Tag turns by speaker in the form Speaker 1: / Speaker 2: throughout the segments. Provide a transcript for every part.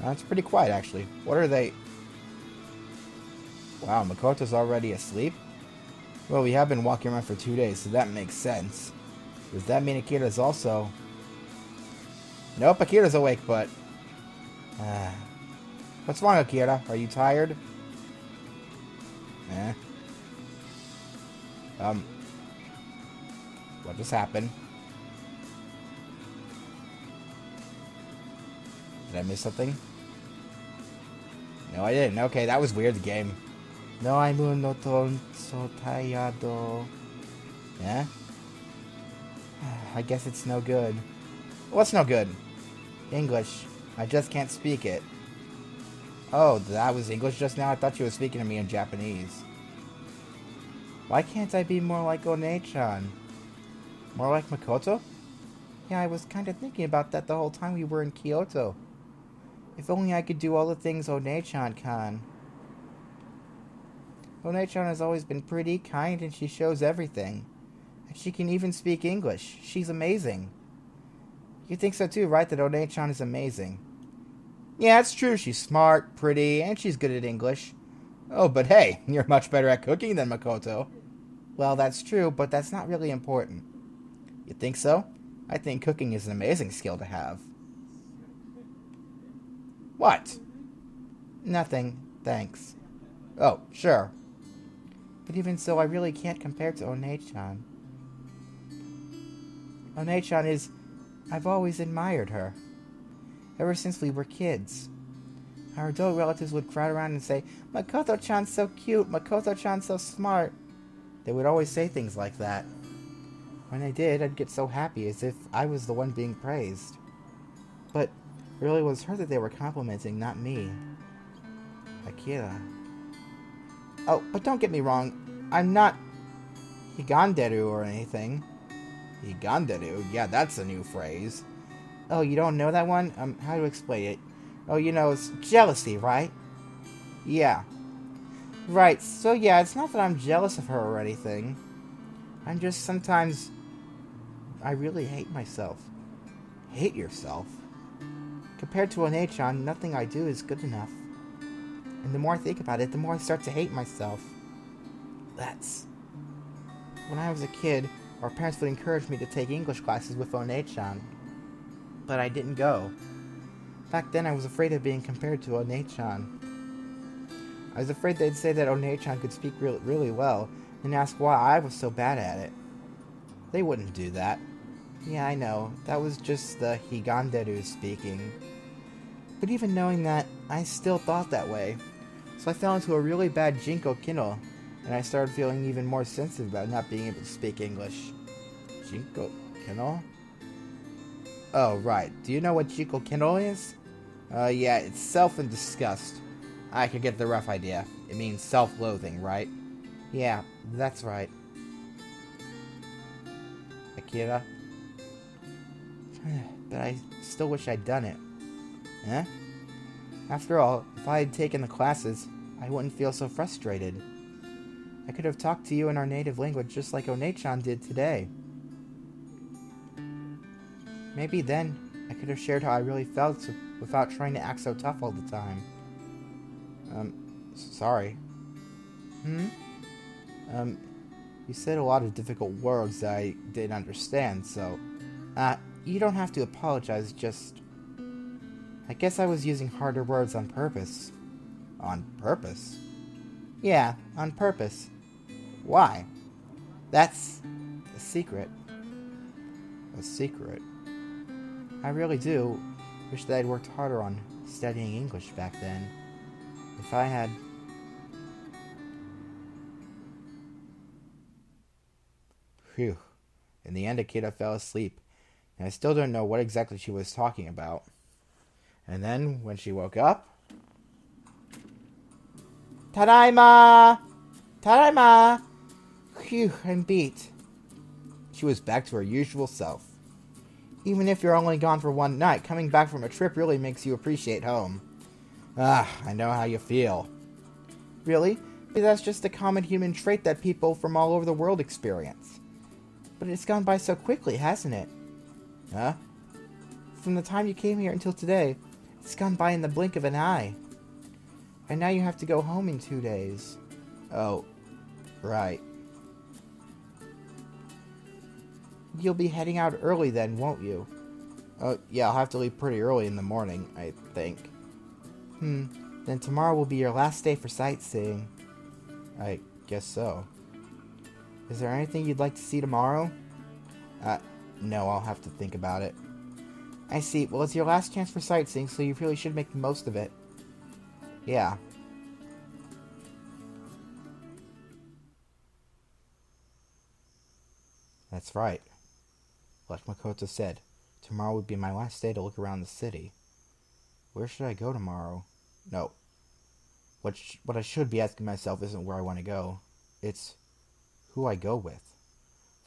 Speaker 1: It's pretty quiet, actually. What are they? Wow, Makoto's already asleep? Well, we have been walking around for 2 days, so that makes sense. Does that mean Akira's also... Nope, Akira's awake, but... What's wrong, Akira? Are you tired? Eh? What just happened? Did I miss something? No, I didn't. Okay, that was weird, the game. No, I'm not so tired. Yeah? I guess it's no good. What's no good? English. I just can't speak it. Oh, that was English just now? I thought you were speaking to me in Japanese. Why can't I be more like One-chan? More like Makoto? Yeah, I was kind of thinking about that the whole time we were in Kyoto. If only I could do all the things One-chan can. One-chan has always been pretty, kind, and she shows everything. And she can even speak English. She's amazing. You think so too, right? That One-chan is amazing. Yeah, it's true. She's smart, pretty, and she's good at English. Oh, but hey, you're much better at cooking than Makoto. Well, that's true, but that's not really important. You think so? I think cooking is an amazing skill to have. What? Nothing, thanks. Oh, sure. But even so, I really can't compare to One-chan. One-chan is... I've always admired her. Ever since we were kids. Our adult relatives would crowd around and say, Makoto-chan's so cute, Makoto-chan's so smart. They would always say things like that. When they did, I'd get so happy, as if I was the one being praised. But it really was her that they were complimenting, not me. Akira. Oh, but don't get me wrong, I'm not Higanderu or anything. Higanderu? Yeah, that's a new phrase. Oh, you don't know that one? How to explain it? Oh, you know, it's jealousy, right? Yeah. Right, so yeah, it's not that I'm jealous of her or anything. I'm just sometimes... I really hate myself. Hate yourself? Compared to One-chan, nothing I do is good enough. And the more I think about it, the more I start to hate myself. That's... When I was a kid, our parents would encourage me to take English classes with One-chan. But I didn't go. Back then, I was afraid of being compared to One-chan. I was afraid they'd say that One-chan could speak really well, and ask why I was so bad at it. They wouldn't do that. Yeah, I know. That was just the Higanderu speaking. But even knowing that, I still thought that way. So I fell into a really bad Jinko Kino, and I started feeling even more sensitive about not being able to speak English. Jinko Kino? Oh, right. Do you know what Jinko Kino is? Yeah, it's self and disgust. I could get the rough idea. It means self-loathing, right? Yeah, that's right. Akira? But I still wish I'd done it. Huh? After all, if I had taken the classes, I wouldn't feel so frustrated. I could have talked to you in our native language just like One-chan did today. Maybe then, I could have shared how I really felt without trying to act so tough all the time. Sorry. You said a lot of difficult words that I didn't understand, so... you don't have to apologize, just... I guess I was using harder words on purpose. On purpose? Yeah, on purpose. Why? That's... a secret. A secret? I really do wish that I'd worked harder on studying English back then. If I had... Phew. In the end, Akira fell asleep, and I still don't know what exactly she was talking about. And then, when she woke up... Tadaima! Tadaima! Phew, I'm beat. She was back to her usual self. Even if you're only gone for one night, coming back from a trip really makes you appreciate home. I know how you feel. Really? That's just a common human trait that people from all over the world experience. But it's gone by so quickly, hasn't it? Huh? From the time you came here until today, It's gone by in the blink of an eye. And now you have to go home in 2 days. Oh, right. You'll be heading out early then, won't you? Oh, yeah, I'll have to leave pretty early in the morning, I think. Then tomorrow will be your last day for sightseeing. I guess so. Is there anything you'd like to see tomorrow? No, I'll have to think about it. I see. Well, it's your last chance for sightseeing, so you really should make the most of it. Yeah. That's right. Like Makoto said, tomorrow would be my last day to look around the city. Where should I go tomorrow? No. What I should be asking myself isn't where I want to go. It's who I go with.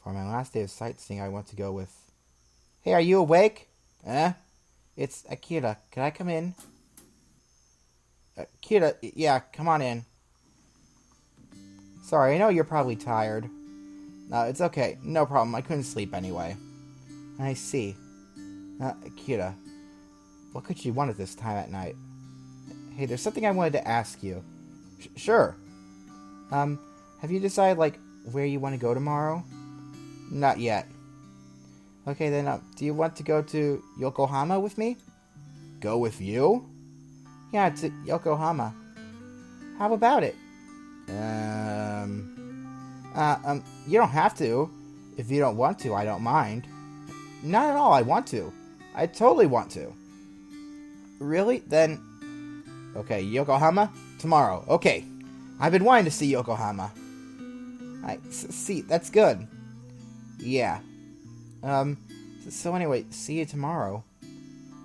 Speaker 1: For my last day of sightseeing, I want to go with... Hey, are you awake? It's Akira. Can I come in? Akira, yeah, come on in. Sorry, I know you're probably tired. No, it's okay. No problem. I couldn't sleep anyway. I see. Akira, what could you want at this time at night? Hey, there's something I wanted to ask you. Sure. Have you decided, like, where you want to go tomorrow? Not yet. Okay, then, do you want to go to Yokohama with me? Go with you? Yeah, to Yokohama. How about it? You don't have to. If you don't want to, I don't mind. Not at all, I want to. I totally want to. Really? Then... Okay, Yokohama? Tomorrow. Okay. I've been wanting to see Yokohama. See, that's good. Yeah. So anyway, see you tomorrow.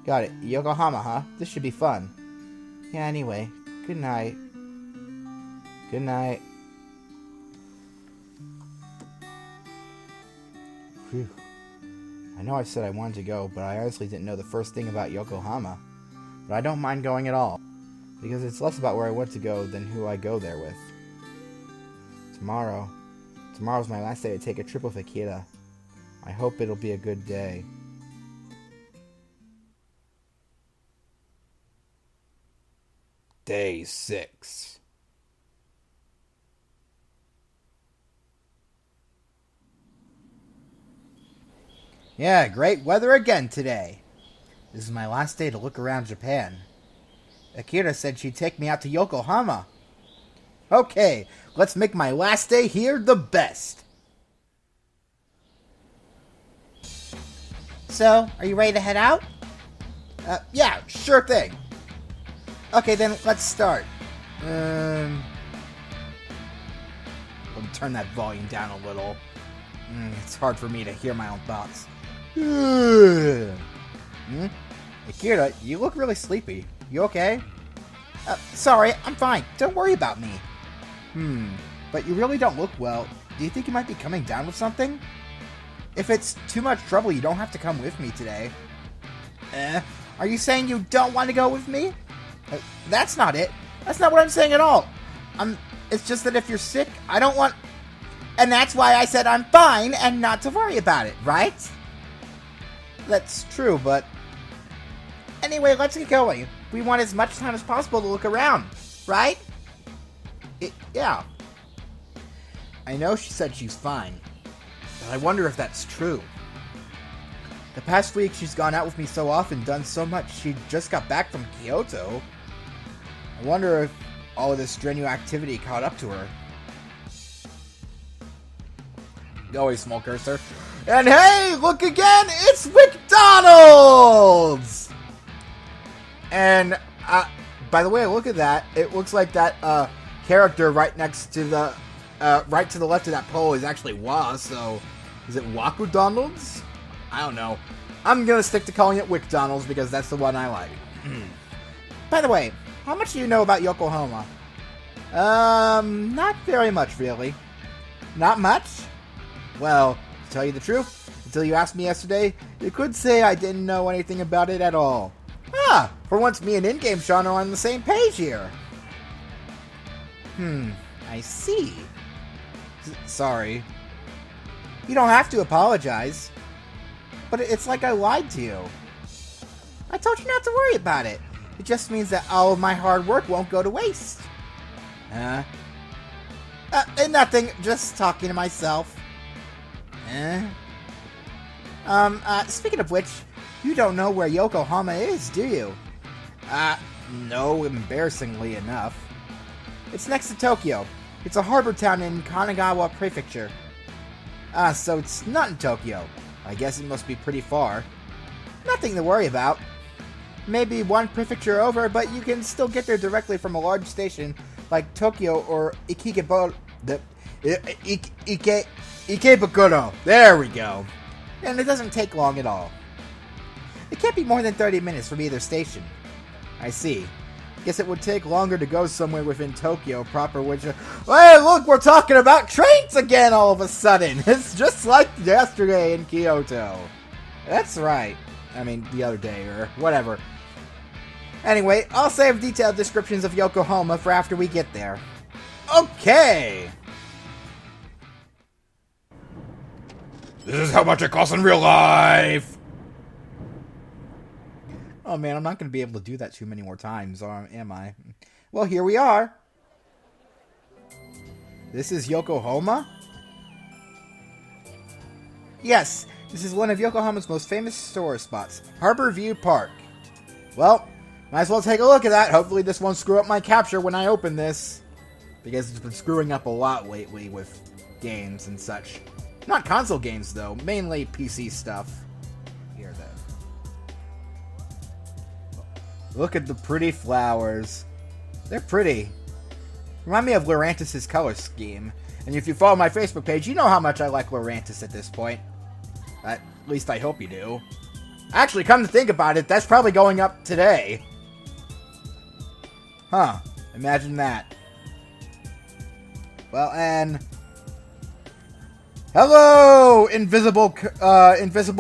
Speaker 1: Got it. Yokohama, huh? This should be fun. Yeah, anyway. Good night. Good night. Phew. I know I said I wanted to go, but I honestly didn't know the first thing about Yokohama. But I don't mind going at all, because it's less about where I want to go than who I go there with. Tomorrow's my last day to take a trip with Akira. I hope it'll be a good day. Day 6. Yeah, great weather again today. This is my last day to look around Japan. Akira said she'd take me out to Yokohama. Okay, let's make my last day here the best. So, are you ready to head out? Yeah, sure thing. Okay, then let's start. Let me turn that volume down a little. It's hard for me to hear my own thoughts. Akira, you look really sleepy. You okay? Sorry, I'm fine. Don't worry about me. But you really don't look well. Do you think you might be coming down with something? If it's too much trouble, you don't have to come with me today. Are you saying you don't want to go with me? That's not it. That's not what I'm saying at all. It's just that if you're sick, I don't want... And that's why I said I'm fine and not to worry about it, right? That's true, but... Anyway, let's get going. We want as much time as possible to look around, right? Yeah. I know she said she's fine, but I wonder if that's true. The past week, she's gone out with me so often, done so much, she just got back from Kyoto. I wonder if all of this strenuous activity caught up to her. Go away, small cursor. And hey, look again, it's McDonald's! And, by the way, look at that. It looks like that, character right next to the, right to the left of that pole is actually Wa, so... Is it Wakudonald's? I don't know. I'm gonna stick to calling it WickDonald's because that's the one I like. By the way, how much do you know about Yokohama? Not very much, really. Not much? Well, to tell you the truth, until you asked me yesterday, you could say I didn't know anything about it at all. Ah, for once me and In-Game Sean are on the same page here. I see. Sorry. You don't have to apologize. But it's like I lied to you. I told you not to worry about it. It just means that all of my hard work won't go to waste. Nothing. Just talking to myself. Speaking of which, you don't know where Yokohama is, do you? No, embarrassingly enough. It's next to Tokyo. It's a harbor town in Kanagawa Prefecture. So it's not in Tokyo. I guess it must be pretty far. Nothing to worry about. Maybe one prefecture over, but you can still get there directly from a large station like Tokyo or Ikebukuro. There we go. And it doesn't take long at all. It can't be more than 30 minutes from either station. I see. Guess it would take longer to go somewhere within Tokyo proper, which... Hey, look, we're talking about trains again all of a sudden! It's just like yesterday in Kyoto. That's right. I mean, the other day, or whatever. Anyway, I'll save detailed descriptions of Yokohama for after we get there. Okay!
Speaker 2: This is how much it costs in real life!
Speaker 1: Oh man, I'm not going to be able to do that too many more times, am I? Well, here we are. This is Yokohama? Yes, this is one of Yokohama's most famous tourist spots, Harbor View Park. Well, might as well take a look at that. Hopefully this won't screw up my capture when I open this. Because it's been screwing up a lot lately with games and such. Not console games, though. Mainly PC stuff. Here, then. Look at the pretty flowers. They're pretty. Remind me of Lurantis' color scheme. And if you follow my Facebook page, you know how much I like Lurantis at this point. At least I hope you do. Actually, come to think about it, that's probably going up today. Huh. Imagine that. Well, and... Hello, invisible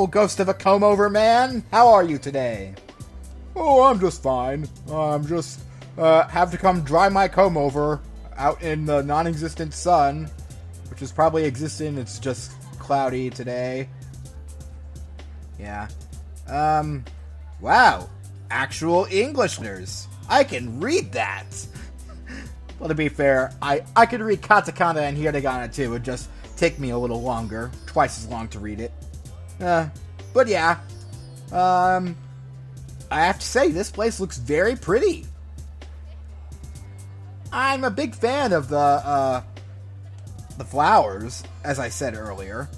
Speaker 1: ghost of a comb-over man. How are you today? Oh, I'm just fine. I'm just, have to come dry my comb-over out in the non-existent sun, which is probably existent. It's just cloudy today. Yeah. Wow. Actual Englishers. I can read that. Well, to be fair, I could read katakana and hiragana too. It just take me a little longer. Twice as long to read it. But yeah. I have to say, this place looks very pretty. I'm a big fan of the flowers, as I said earlier.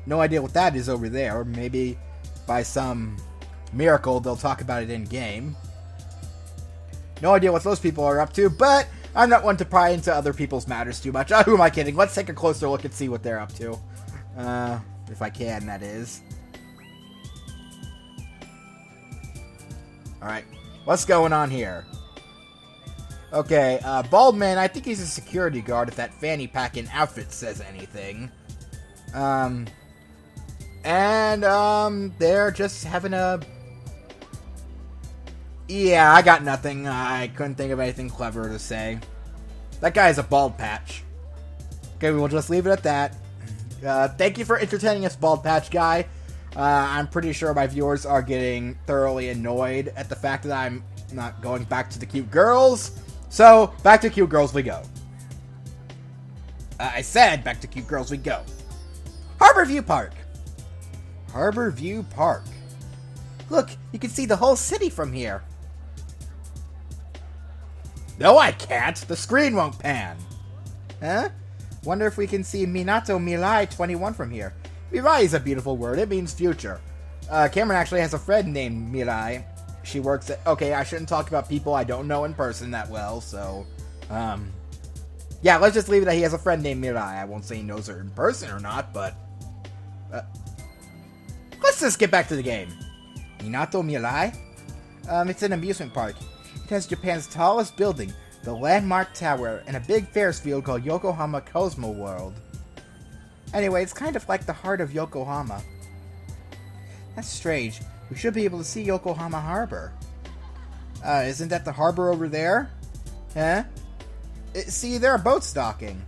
Speaker 1: No idea what that is over there. Maybe by some miracle they'll talk about it in-game. No idea what those people are up to, but I'm not one to pry into other people's matters too much. Who am I kidding? Let's take a closer look and see what they're up to. If I can, that is. Alright, what's going on here? Okay, Bald Man, I think he's a security guard if that fanny pack and outfit says anything. They're just having a... Yeah, I got nothing. I couldn't think of anything clever to say. That guy is a bald patch. Okay, we'll just leave it at that. Thank you for entertaining us, bald patch guy. I'm pretty sure my viewers are getting thoroughly annoyed at the fact that I'm not going back to the cute girls. So, back to cute girls we go. I said back to cute girls we go. Harbor View Park. Harbor View Park. Look, you can see the whole city from here. No, I can't. The screen won't pan. Huh? Wonder if we can see Minato Mirai 21 from here. Mirai is a beautiful word. It means future. Cameron actually has a friend named Mirai. She works at... Okay, I shouldn't talk about people I don't know in person that well, so... Yeah, let's just leave it that he has a friend named Mirai. I won't say he knows her in person or not, but... let's just get back to the game. Minato Mirai? It's an amusement park. It has Japan's tallest building, the landmark tower, and a big Ferris field called Yokohama Cosmo World. Anyway, it's kind of like the heart of Yokohama. That's strange. We should be able to see Yokohama Harbor. Isn't that the harbor over there? Huh? See, there are boats docking.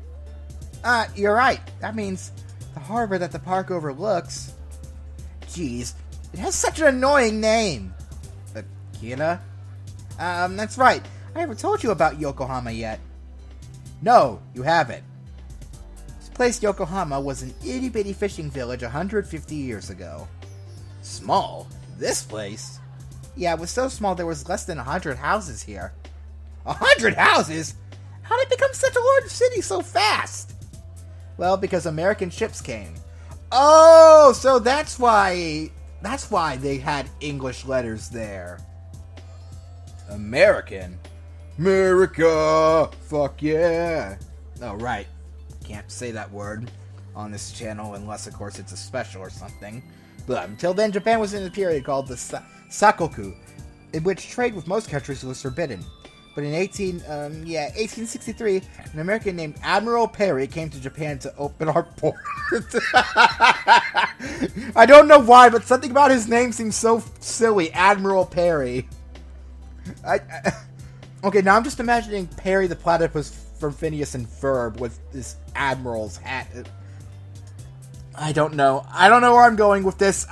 Speaker 1: You're right. That means the harbor that the park overlooks. Jeez, it has such an annoying name. Akira? That's right. I haven't told you about Yokohama yet. No, you haven't. This place, Yokohama, was an itty-bitty fishing village 150 years ago. Small? This place? Yeah, it was so small there was less than 100 houses here. 100 houses? How did it become such a large city so fast? Well, because American ships came. Oh, so that's why they had English letters there. American? America! Fuck yeah! Oh, right. Can't say that word on this channel unless, of course, it's a special or something. But until then, Japan was in a period called the Sakoku, in which trade with most countries was forbidden. But in 1863, an American named Admiral Perry came to Japan to open our port. I don't know why, but something about his name seems so silly. Admiral Perry. Okay, now I'm just imagining Perry the Platypus from Phineas and Ferb with this Admiral's hat. I don't know. I don't know where I'm going with this.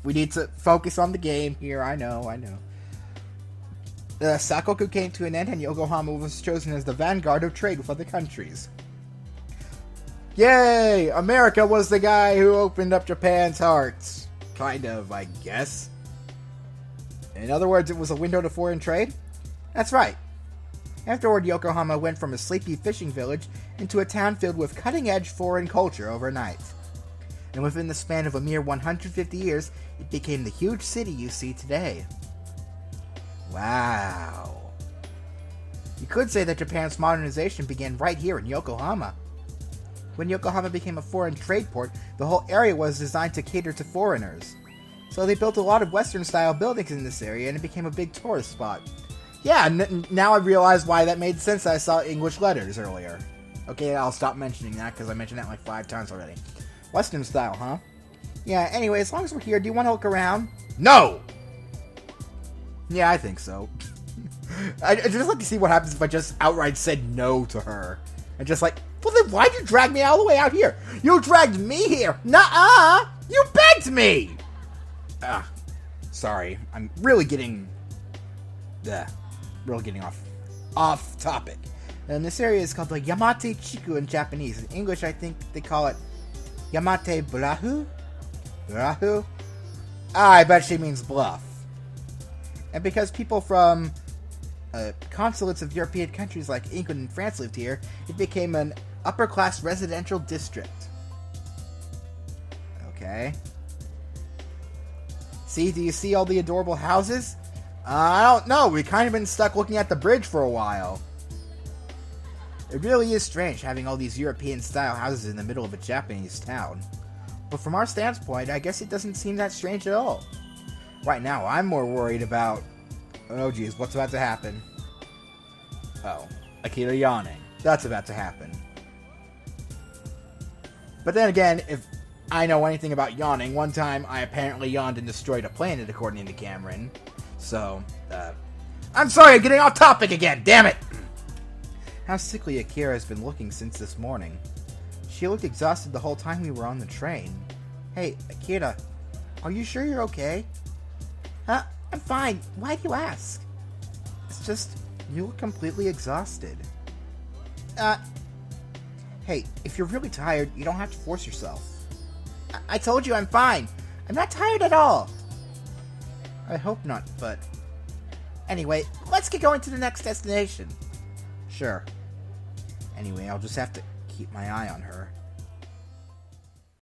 Speaker 1: We need to focus on the game here. I know. The Sakoku came to an end and Yokohama was chosen as the vanguard of trade with other countries. Yay! America was the guy who opened up Japan's hearts. Kind of, I guess. In other words, it was a window to foreign trade? That's right. Afterward, Yokohama went from a sleepy fishing village into a town filled with cutting-edge foreign culture overnight. And within the span of a mere 150 years, it became the huge city you see today. Wow. You could say that Japan's modernization began right here in Yokohama. When Yokohama became a foreign trade port, the whole area was designed to cater to foreigners. So they built a lot of Western-style buildings in this area, and it became a big tourist spot. Yeah, now I realize why that made sense. I saw English letters earlier. Okay, I'll stop mentioning that, because I mentioned that like 5 times already. Western style, huh? Yeah, anyway, as long as we're here, do you want to look around? No! Yeah, I think so. I'd just like to see what happens if I just outright said no to her. And just like, well then why'd you drag me all the way out here? You dragged me here! Nuh-uh! You begged me! Sorry. I'm really getting... off topic. And this area is called the Yamate Chiku in Japanese. In English, I think they call it Yamate Brahu? Brahu? I bet she means bluff. And because people from consulates of European countries like England and France lived here, it became an upper-class residential district. Okay. See, do you see all the adorable houses? I don't know, we've kind of been stuck looking at the bridge for a while. It really is strange having all these European-style houses in the middle of a Japanese town. But from our standpoint, I guess it doesn't seem that strange at all. Right now, I'm more worried about... Oh geez, what's about to happen? Oh, Akira yawning. That's about to happen. But then again, if I know anything about yawning, one time I apparently yawned and destroyed a planet, according to Cameron. So, I'm sorry, I'm getting off topic again, damn it! How sickly Akira has been looking since this morning. She looked exhausted the whole time we were on the train. Hey, Akira, are you sure you're okay? Huh? I'm fine. Why do you ask? It's just, you look completely exhausted. Hey, if you're really tired, you don't have to force yourself. I told you I'm fine. I'm not tired at all. I hope not, but... Anyway, let's get going to the next destination. Sure. Anyway, I'll just have to keep my eye on her.